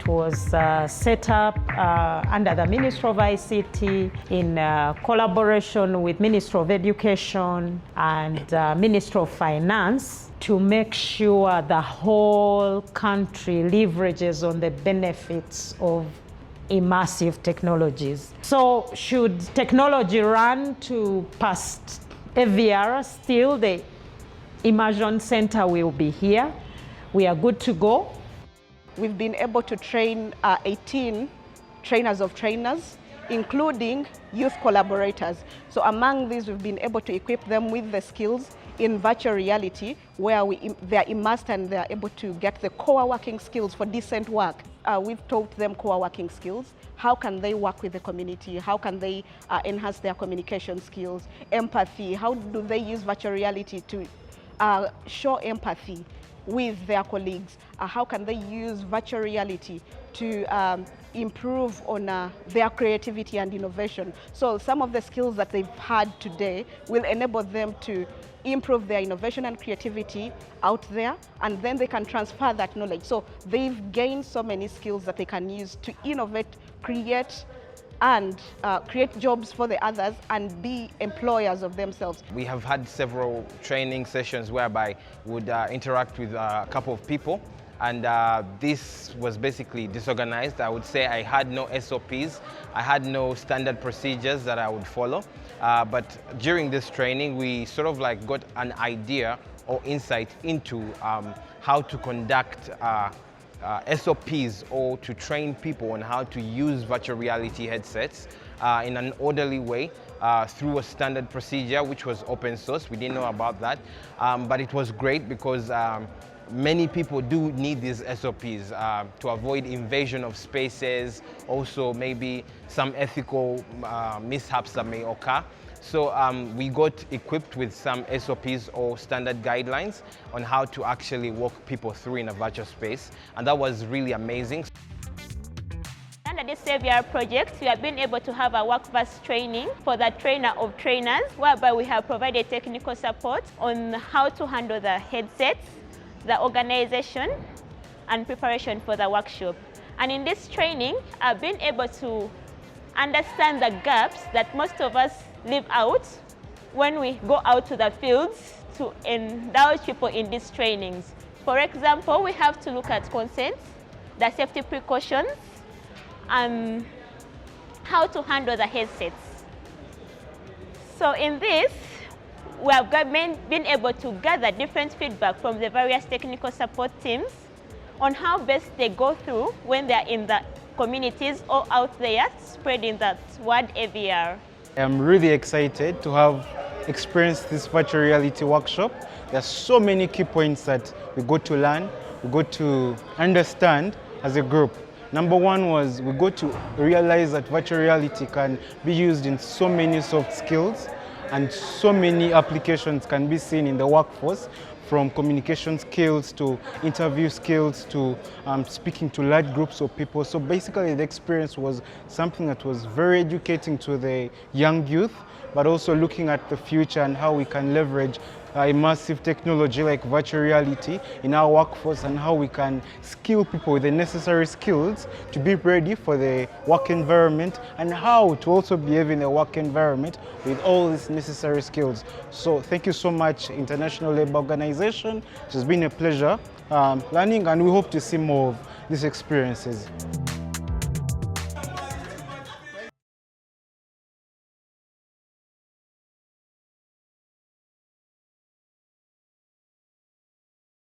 It was set up under the Ministry of ICT in collaboration with Ministry of Education and Ministry of Finance to make sure the whole country leverages on the benefits of immersive technologies. So should technology run to past AVR, still the Immersion Center will be here. We are good to go. We've been able to train 18 trainers of trainers, including youth collaborators. So among these, we've been able to equip them with the skills in virtual reality, where they're immersed and they're able to get the core working skills for decent work. We've taught them core working skills. How can they work with the community? How can they enhance their communication skills? Empathy, how do they use virtual reality to show empathy with their colleagues? How can they use virtual reality to improve on their creativity and innovation? So some of the skills that they've had today will enable them to improve their innovation and creativity out there, and then they can transfer that knowledge. So they've gained so many skills that they can use to innovate, create, and create jobs for the others and be employers of themselves. We have had several training sessions whereby we would interact with a couple of people, and this was basically disorganized. I would say I had no SOPs, I had no standard procedures that I would follow. But during this training, we sort of like got an idea or insight into how to conduct SOPs or to train people on how to use virtual reality headsets in an orderly way through a standard procedure, which was open source. We didn't know about that, but it was great because many people do need these SOPs to avoid invasion of spaces, also maybe some ethical mishaps that may occur. So we got equipped with some SOPs or standard guidelines on how to actually walk people through in a virtual space, and that was really amazing. Under this AVR project, we have been able to have a workforce training for the trainer of trainers, whereby we have provided technical support on how to handle the headsets, the organization, and preparation for the workshop. And in this training, I've been able to understand the gaps that most of us leave out when we go out to the fields to indulge people in these trainings. For example, we have to look at consent, the safety precautions, and how to handle the headsets. So in this, we have been able to gather different feedback from the various technical support teams on how best they go through when they're in the communities or out there spreading that word AVR. I'm really excited to have experienced this virtual reality workshop. There are so many key points that we got to learn, we got to understand as a group. Number one was we got to realize that virtual reality can be used in so many soft skills, and so many applications can be seen in the workforce, from communication skills to interview skills to speaking to large groups of people. So basically the experience was something that was very educating to the young youth, but also looking at the future and how we can leverage immersive technology like virtual reality in our workforce, and how we can skill people with the necessary skills to be ready for the work environment, and how to also behave in the work environment with all these necessary skills. So thank you so much, International Labour Organization. It has been a pleasure learning, and we hope to see more of these experiences.